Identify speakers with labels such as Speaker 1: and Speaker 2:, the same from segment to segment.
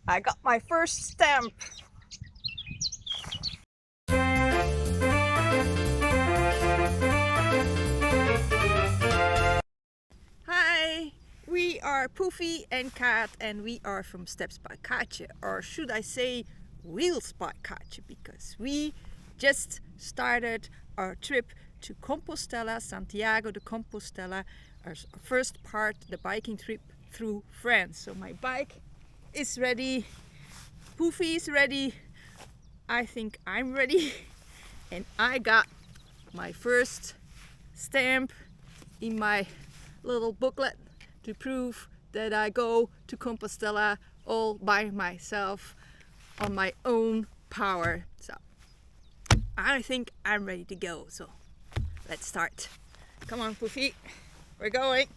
Speaker 1: I got my first stamp. Hi, we are Poefie and Kaat and we are from Steps by Kaatje, or should I say Wheels by Kaatje, because we just started our trip to Compostela, Santiago de Compostela, our first part, the biking trip through France. So my bike is ready, Poefie is ready, I think I'm ready, and I got my first stamp in my little booklet to prove that I go to Compostela all by myself on my own power. So I think I'm ready to go, so let's start. Come on Poefie, we're going.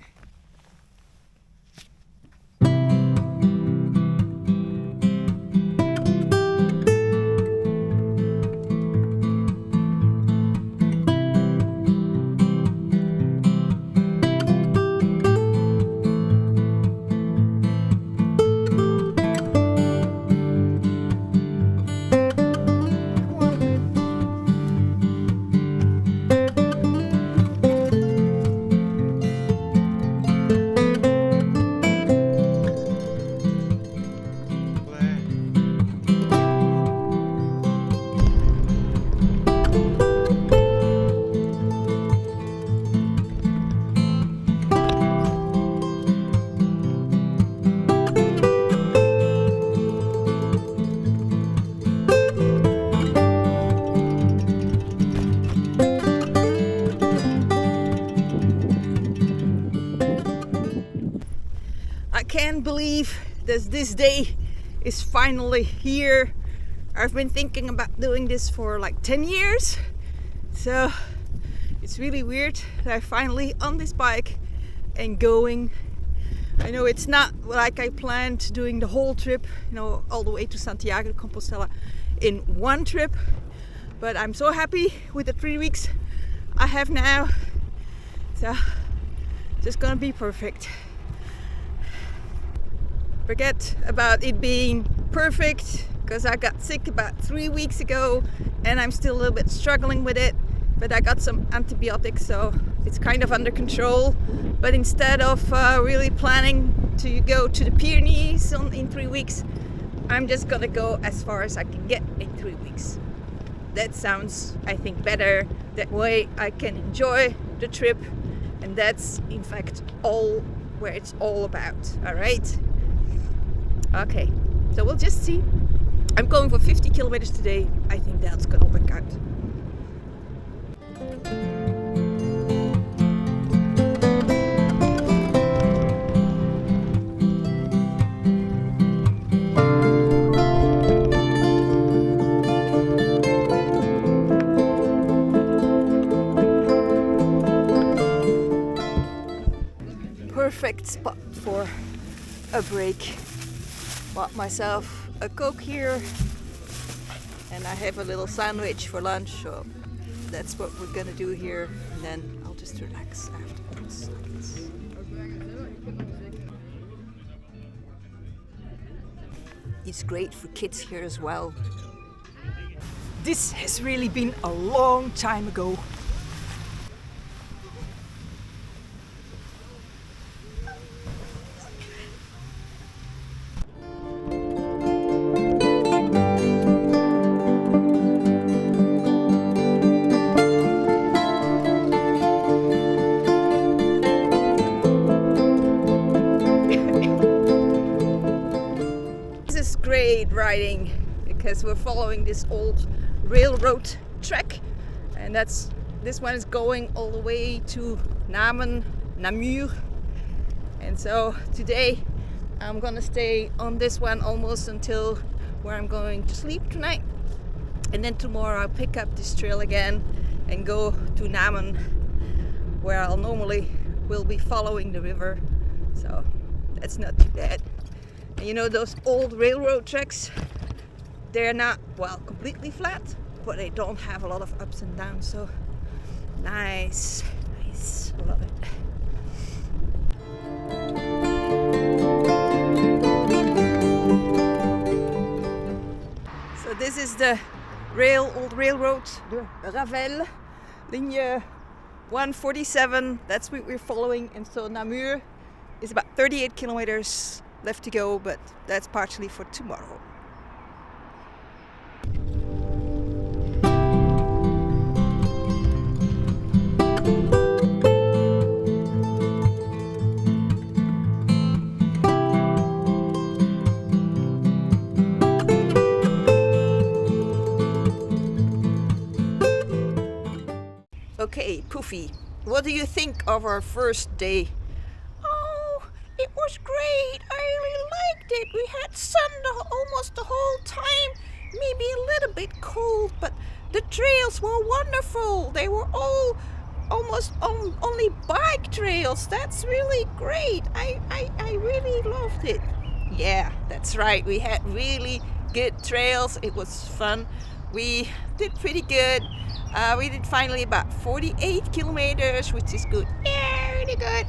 Speaker 1: I can't believe that this day is finally here. I've been thinking about doing this for like 10 years. So it's really weird that I'm finally on this bike and going. I know it's not like I planned doing the whole trip, you know, all the way to Santiago de Compostela in one trip. But I'm so happy with the 3 weeks I have now. So it's just gonna be perfect. Forget about it being perfect, because I got sick about 3 weeks ago and I'm still a little bit struggling with it, but I got some antibiotics, so it's kind of under control. But instead of really planning to go to the Pyrenees in 3 weeks, I'm just gonna go as far as I can get in 3 weeks. That sounds, I think, better. That way I can enjoy the trip, and that's in fact all where it's all about. All right. Okay, so we'll just see. I'm going for 50 kilometers today. I think that's gonna work out. Perfect spot for a break. Bought myself a Coke here and I have a little sandwich for lunch, so that's what we're gonna do here, and then I'll just relax afterwards, I guess. It's great for kids here as well. This has really been a long time ago. Great riding, because we're following this old railroad track, and this one is going all the way to Namur, and so today I'm gonna stay on this one almost until where I'm going to sleep tonight, and then tomorrow I'll pick up this trail again and go to Namur, where I'll normally will be following the river, so that's not too bad. And you know, those old railroad tracks, they're not, well, completely flat, but they don't have a lot of ups and downs, so nice, nice, love it. is the old railroad, the Ravel, ligne 147. That's what we're following. And so Namur is about 38 kilometers left to go, but that's partially for tomorrow. Okay, Poofy, what do you think of our first day? Oh, it was great. I really liked it. We had sun almost the whole time. Maybe a little bit cold, but the trails were wonderful. They were all almost only bike trails. That's really great. I really loved it. Yeah, that's right. We had really good trails. It was fun. We did pretty good. We did finally about 48 kilometers, which is good. Yeah, really good.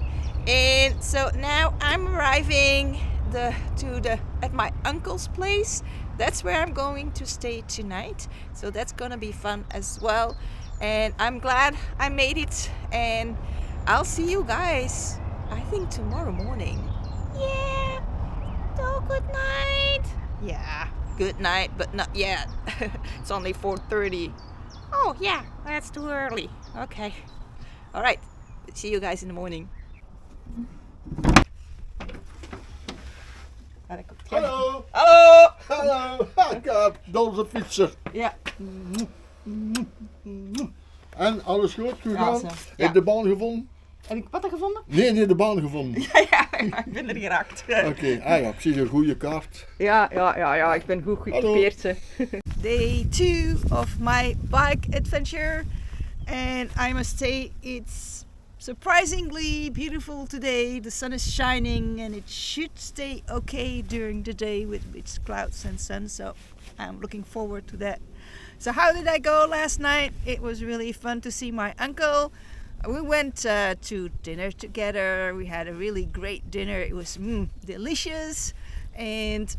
Speaker 1: And so now I'm arriving at my uncle's place. That's where I'm going to stay tonight. So that's gonna be fun as well. And I'm glad I made it. And I'll see you guys, I think, tomorrow morning. Yeah. So good night. Yeah. Good night, but not yet. It's only 4:30. Oh yeah, that's too early. Okay. All right. See you guys in the morning.
Speaker 2: Hallo!
Speaker 1: Hallo!
Speaker 2: Hallo! Dolze fietser.
Speaker 1: Ja.
Speaker 2: En alles goed gegaan?
Speaker 1: Ja.
Speaker 2: Heb je de baan gevonden?
Speaker 1: Heb ik wat gevonden?
Speaker 2: Nee, de baan gevonden.
Speaker 1: Ja, ik ben er geraakt.
Speaker 2: Oké, ja, precies, een goede kaart.
Speaker 1: Ja, ik ben goed geëquipeerd. Day 2 of my bike adventure. And I must say it's surprisingly beautiful today. The sun is shining and it should stay okay during the day with clouds and sun. So I'm looking forward to that. So how did I go last night? It was really fun to see my uncle. We went to dinner together. We had a really great dinner. It was delicious. And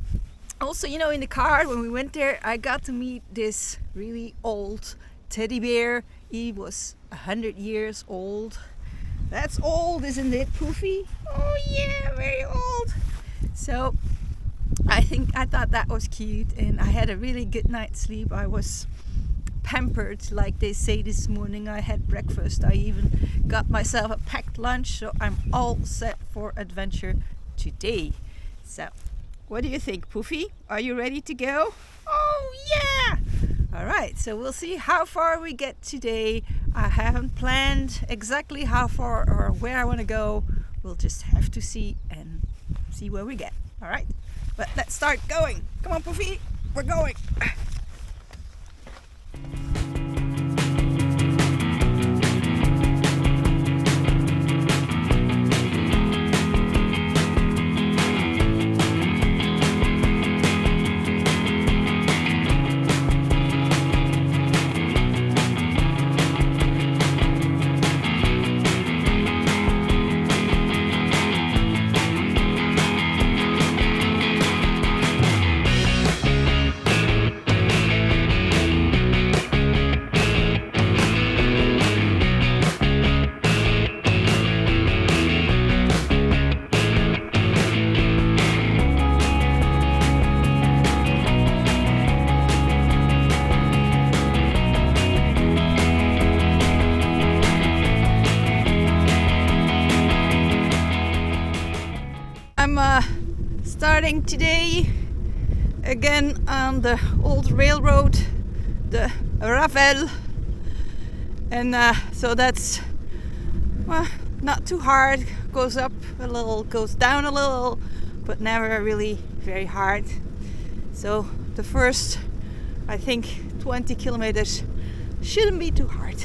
Speaker 1: also, you know, in the car when we went there, I got to meet this really old teddy bear. He was 100 years old. That's old, isn't it, Poofy? Oh yeah, very old. So I thought that was cute, and I had a really good night's sleep. I was pampered, like they say this morning. I had breakfast. I even got myself a packed lunch, so I'm all set for adventure today. So what do you think, Poofy? Are you ready to go? Oh yeah! All right, so we'll see how far we get today. I haven't planned exactly how far or where I want to go. We'll just have to see and see where we get. All right, but let's start going. Come on, Poofy, we're going. I'm starting today again on the old railroad, the Ravel, and so that's not too hard. Goes up a little, goes down a little, but never really very hard. So the first, I think, 20 kilometers shouldn't be too hard.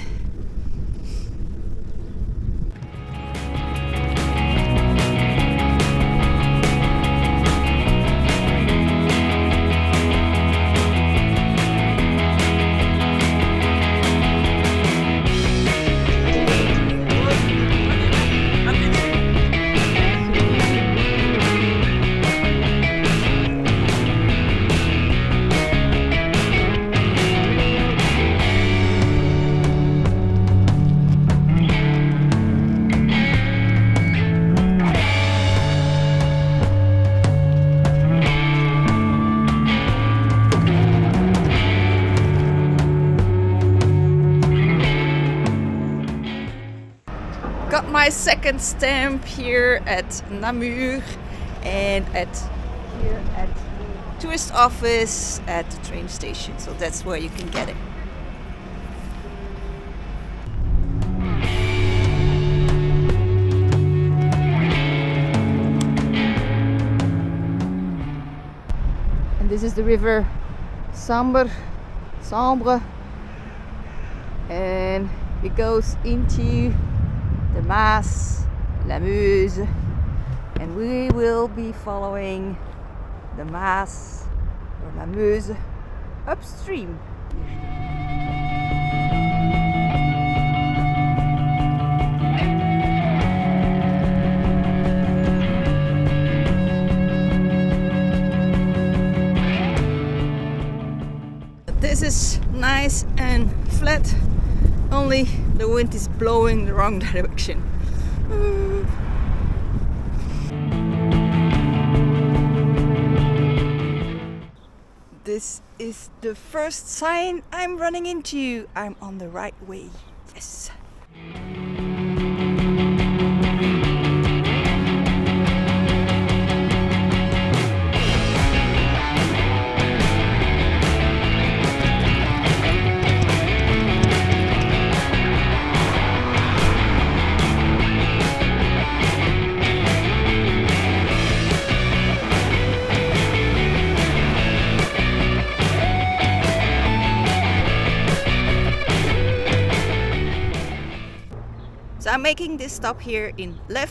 Speaker 1: my second stamp here at Namur and here at the tourist office at the train station. So that's where you can get it. And this is the river Sambre, and it goes into the Maas, la Meuse, and we will be following the Maas or la Meuse upstream. This is nice and flat, only the wind is blowing the wrong direction. This is the first sign I'm running into. I'm on the right way. Yes. So I'm making this stop here in 𝐿𝐵,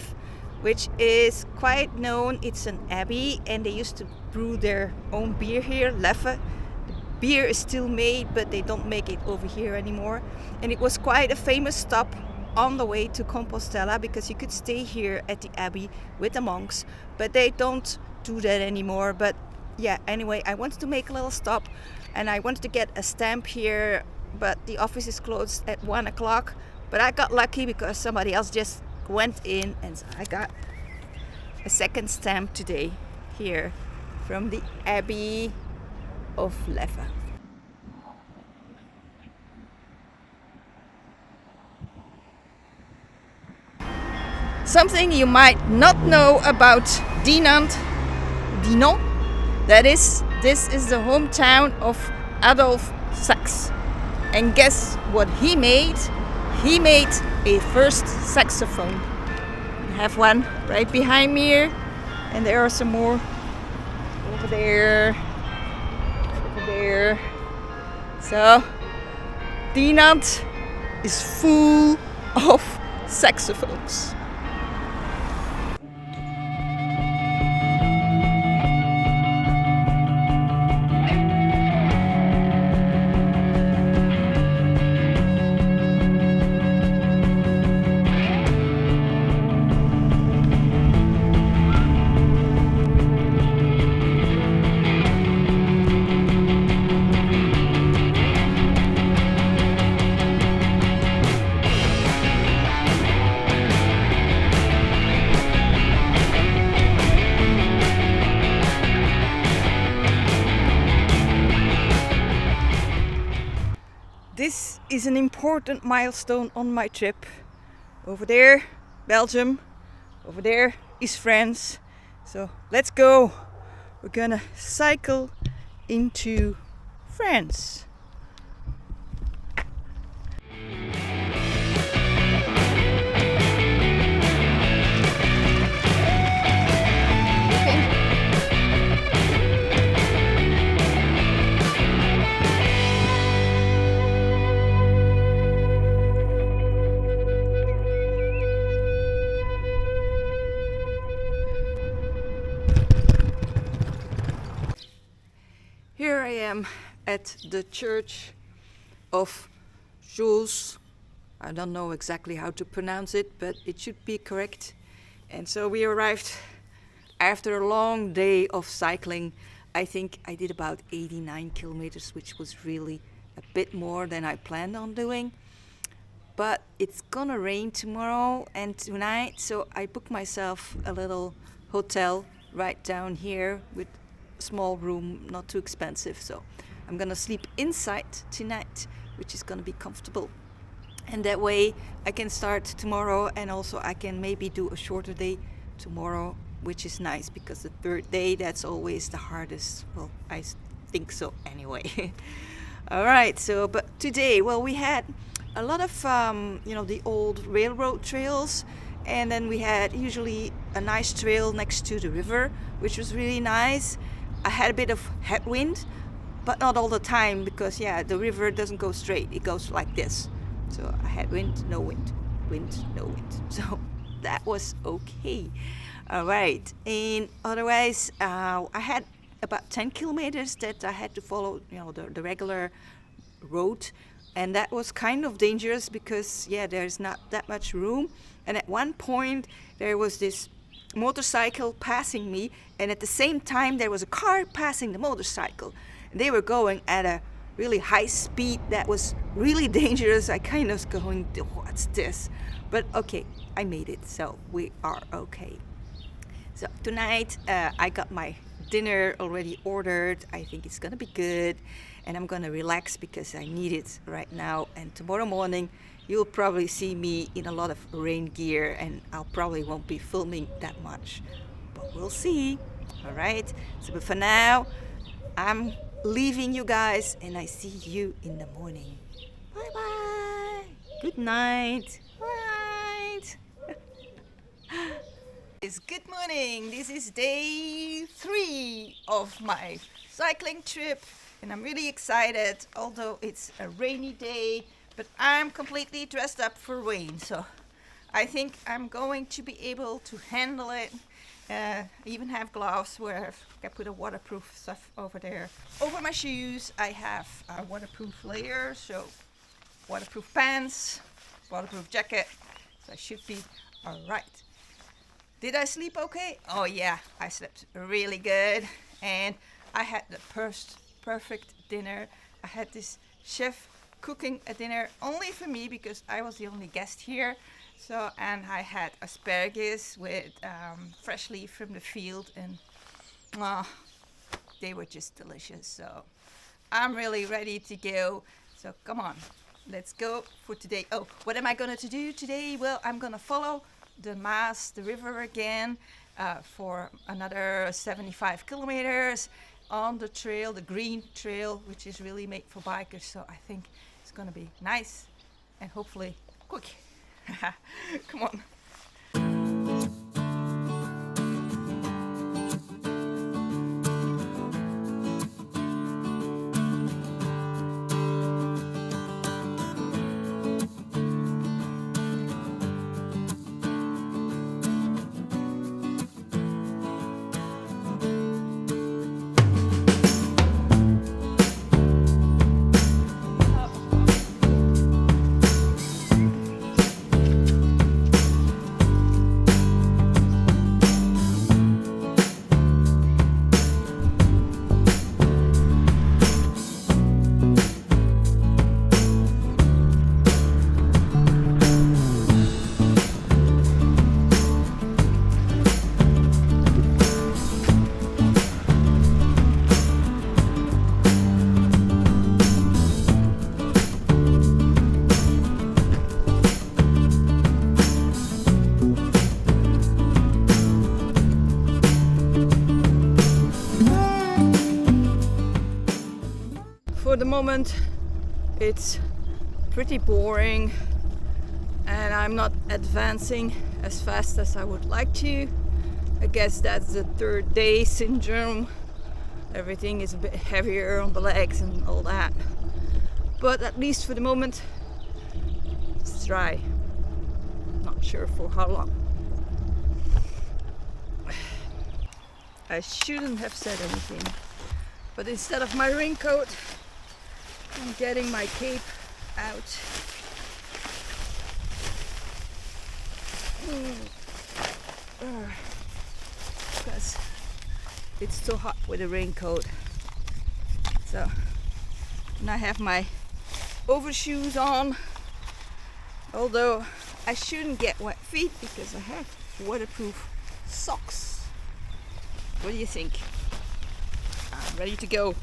Speaker 1: which is quite known. It's an abbey and they used to brew their own beer here, 𝐿𝐵. The beer is still made, but they don't make it over here anymore. And it was quite a famous stop on the way to Compostela because you could stay here at the abbey with the monks, but they don't do that anymore. But yeah, anyway, I wanted to make a little stop and I wanted to get a stamp here, but the office is closed at 1 o'clock. But I got lucky because somebody else just went in, and so I got a second stamp today here from the Abbey of 𝐿𝐵. Something you might not know about Dinant, that is, this is the hometown of Adolf Sax. And guess what he made? He made a first saxophone. I have one right behind me here, and there are some more over there, So Dinant is full of saxophones. This is an important milestone on my trip. Over there, Belgium. Over there is France. So let's go. We're gonna cycle into France. Here I am at the church of Chooz. I don't know exactly how to pronounce it, but it should be correct. And so we arrived after a long day of cycling. I think I did about 89 kilometers, which was really a bit more than I planned on doing. But it's gonna rain tomorrow and tonight, so I booked myself a little hotel right down here with small room, not too expensive. So I'm gonna sleep inside tonight, which is gonna be comfortable. and that way I can start tomorrow, and also I can maybe do a shorter day tomorrow, which is nice because the third day, that's always the hardest. Well, I think so anyway. All right, so but today, well, we had a lot of you know, the old railroad trails, and then we had usually a nice trail next to the river, which was really nice. I had a bit of headwind, but not all the time, because yeah, the river doesn't go straight, it goes like this. So I had wind, no wind, wind, no wind. So that was okay. All right, and otherwise I had about 10 kilometers that I had to follow, you know, the regular road, and that was kind of dangerous because yeah, there's not that much room, and at one point there was this motorcycle passing me, and at the same time there was a car passing the motorcycle, and they were going at a really high speed that was really dangerous. I kind of was going, what's this? But okay, I made it, so we are okay. So tonight I got my dinner already ordered. I think it's gonna be good, and I'm gonna relax because I need it right now. And tomorrow morning you'll probably see me in a lot of rain gear, and I'll probably won't be filming that much, but we'll see. All right, so but for now I'm leaving you guys, and I see you in the morning. Bye bye, good night. Right. It's good morning. This is day 3 of my cycling trip, and I'm really excited, although it's a rainy day, but I'm completely dressed up for rain, so I think I'm going to be able to handle it. I even have gloves where I put a waterproof stuff over there. Over my shoes I have a waterproof layer, so waterproof pants, waterproof jacket, so I should be alright. Did I sleep okay? Oh yeah, I slept really good, and I had the perfect dinner. I had this chef cooking a dinner only for me because I was the only guest here. So, and I had asparagus with fresh leaf from the field, and they were just delicious. So I'm really ready to go. So come on, let's go for today. Oh, what am I going to do today? Well, I'm going to follow the Maas, the river again, for another 75 kilometers on the trail, the green trail, which is really made for bikers. So I think it's going to be nice and hopefully quick. Come on. For the moment it's pretty boring, and I'm not advancing as fast as I would like to. I guess that's the third day syndrome. Everything is a bit heavier on the legs and all that, but at least for the moment it's dry. Not sure for how long. I shouldn't have said anything, but instead of my raincoat I'm getting my cape out. Because it's so hot with a raincoat. So, and I have my overshoes on, although I shouldn't get wet feet because I have waterproof socks. What do you think? I'm ready to go.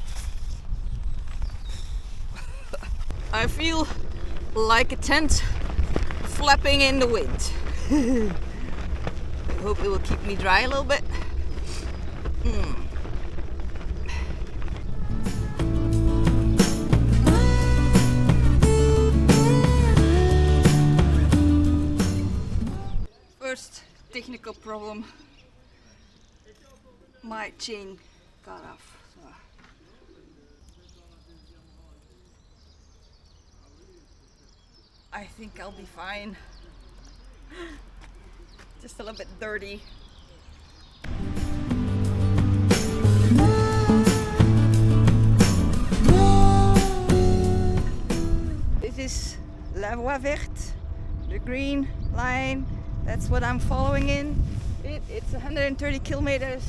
Speaker 1: I feel like a tent flapping in the wind. I hope it will keep me dry a little bit. First technical problem, my chain got off. So I think I'll be fine. Just a little bit dirty. This is La Voie Verte, the green line. That's what I'm following in. It's 130 kilometers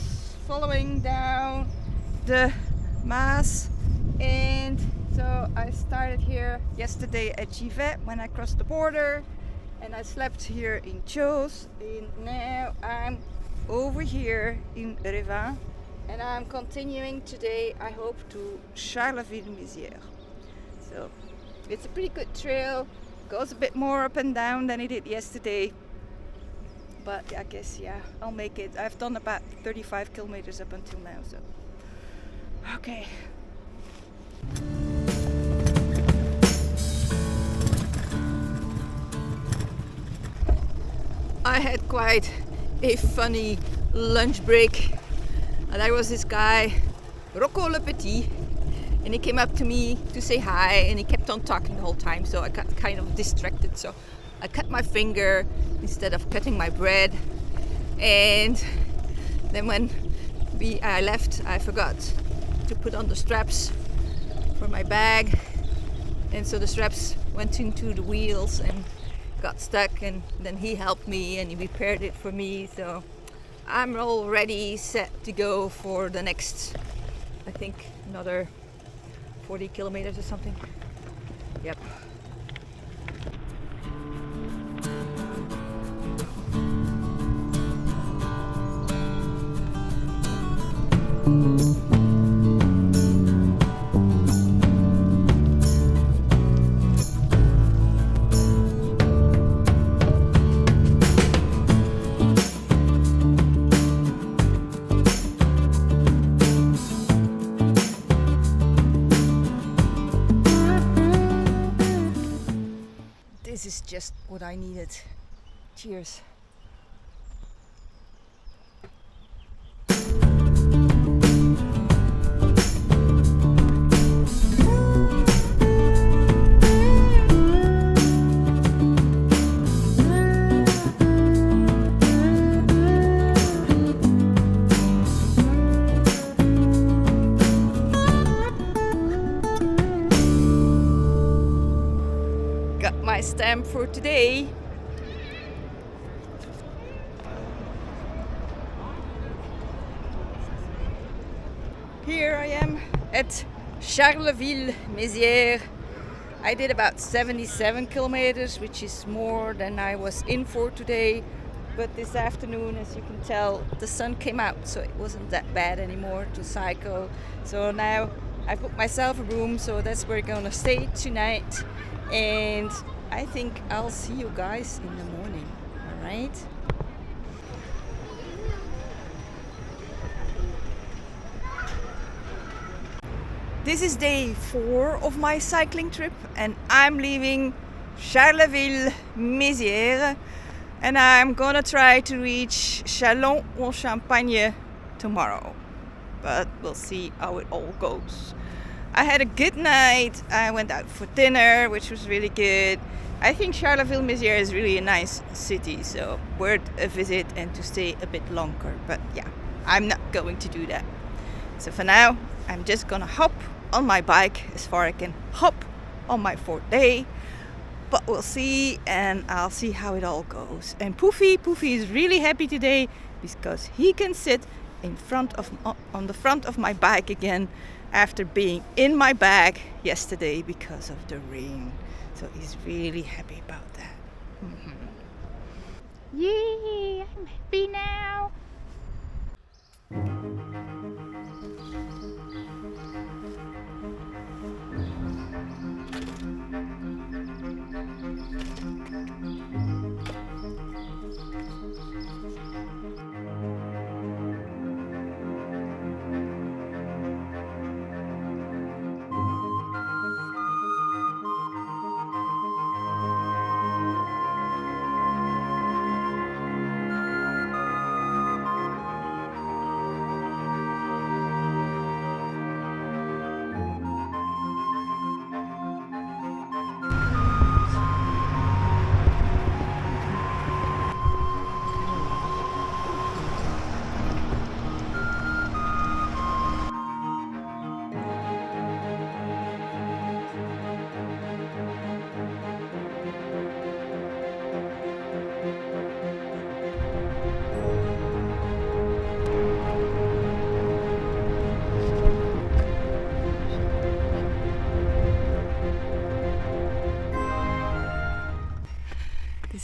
Speaker 1: following down the Maas. And so I started here yesterday at 𝐒𝐻𝐵H when I crossed the border. And I slept here in Chooz. And now I'm over here in 𝐻𝐴𝐵H. And I'm continuing today, I hope, to Charleville-Mézières. So it's a pretty good trail. Goes a bit more up and down than it did yesterday. But I guess, yeah, I'll make it. I've done about 35 kilometers up until now, so. Okay. I had quite a funny lunch break. And there was this guy, Rocco Le Petit, and he came up to me to say hi, and he kept on talking the whole time, so I got kind of distracted. So I cut my finger instead of cutting my bread, and then when I left, I forgot to put on the straps for my bag, and so the straps went into the wheels and got stuck, and then he helped me and he repaired it for me. So I'm already set to go for the next, I think, another 40 kilometers or something. Yep. This is just what I needed. Cheers. Got my stamp for today. Here I am at Charleville-Mézières. I did about 77 kilometers, which is more than I was in for today. But this afternoon, as you can tell, the sun came out, so it wasn't that bad anymore to cycle. So now I booked myself a room, so that's where we're gonna stay tonight. And I think I'll see you guys in the morning, all right? This is day 4 of my cycling trip, and I'm leaving Charleville-Mézières, and I'm gonna try to reach Châlons-en-Champagne tomorrow, but we'll see how it all goes. I had a good night. I went out for dinner, which was really good. I think Charleville-Mézières is really a nice city, so worth a visit and to stay a bit longer. But yeah, I'm not going to do that. So for now, I'm just gonna hop on my bike as far as I can hop on my 4th day. But we'll see, and I'll see how it all goes. And 𝗵𝘃 is really happy today because he can sit on the front of my bike again after being in my bag yesterday because of the rain. So he's really happy about that. Yay, I'm happy now.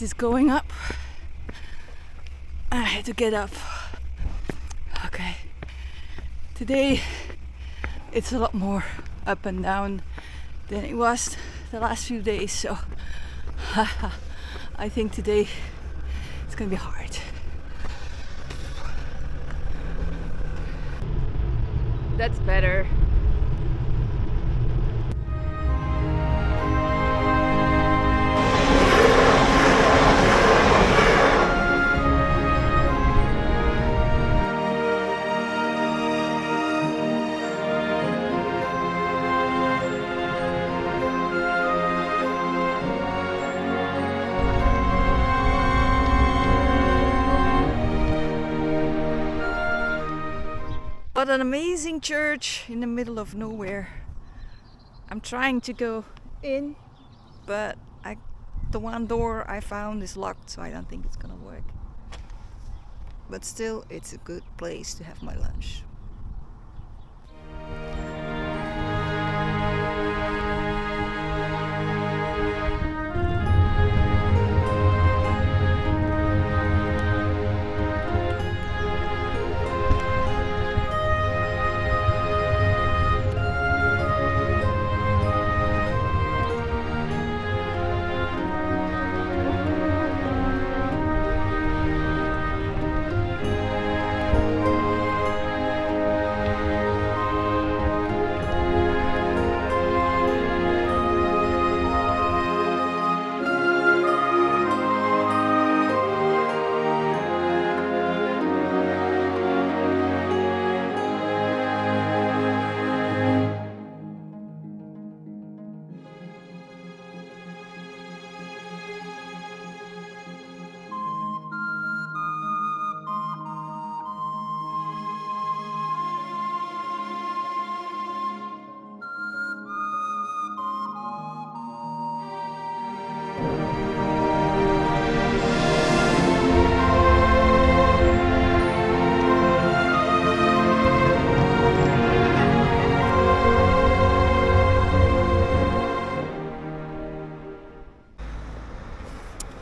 Speaker 1: This is going up. I had to get up. Okay. Today it's a lot more up and down than it was the last few days, so I think today it's gonna be hard. That's better. What an amazing church in the middle of nowhere. I'm trying to go in, but the one door I found is locked, so I don't think it's gonna work. But still, it's a good place to have my lunch.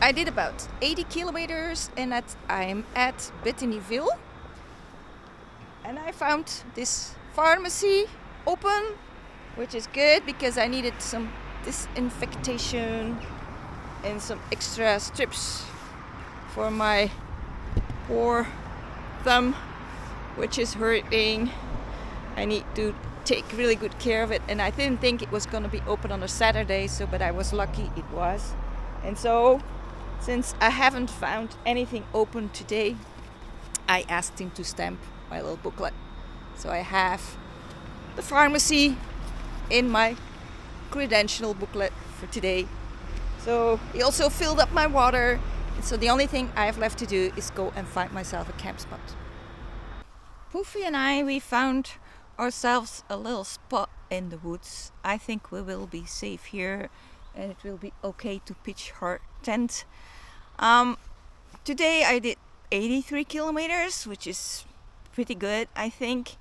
Speaker 1: I did about 80 kilometers and I'm at Bétheniville, and I found this pharmacy open, which is good because I needed some disinfectation and some extra strips for my poor thumb, which is hurting. I need to take really good care of it, and I didn't think it was going to be open on a Saturday, but I was lucky it was. And so since I haven't found anything open today, I asked him to stamp my little booklet. So I have the pharmacy in my credential booklet for today. So he also filled up my water. And so the only thing I have left to do is go and find myself a camp spot. Poofy and we found ourselves a little spot in the woods. I think we will be safe here and it will be okay to pitch our tent. Today I did 83 kilometers, which is pretty good. I think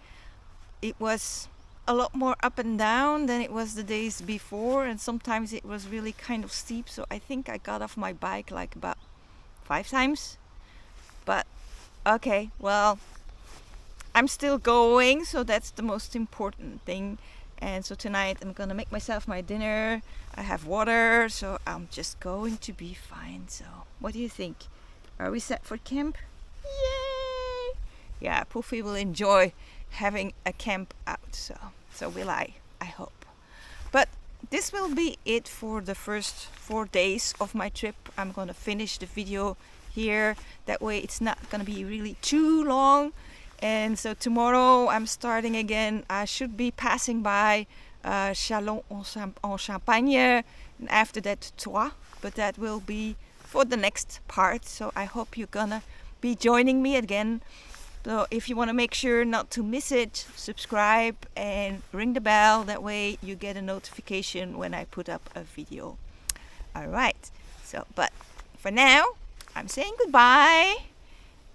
Speaker 1: it was a lot more up and down than it was the days before, and sometimes it was really kind of steep, so I think I got off my bike like about 5 times. But okay, well, I'm still going, so that's the most important thing. And so tonight I'm gonna make myself my dinner. I have water, so I'm just going to be fine. So what do you think? Are we set for camp? Yay! Yeah, Poofy will enjoy having a camp out, so will I hope. But this will be it for the first 4 days of my trip. I'm gonna finish the video here, that way it's not gonna be really too long. And so tomorrow I'm starting again. I should be passing by Charleville-Mézières, and after that 𝐶𝐻, but that will be for the next part. So I hope you're gonna be joining me again. So if you want to make sure not to miss it, subscribe and ring the bell. That way you get a notification when I put up a video. Alright, so but for now I'm saying goodbye.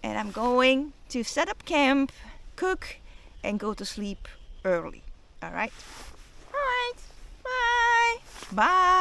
Speaker 1: And I'm going to set up camp, cook, and go to sleep early. Alright? Alright. Bye. Bye.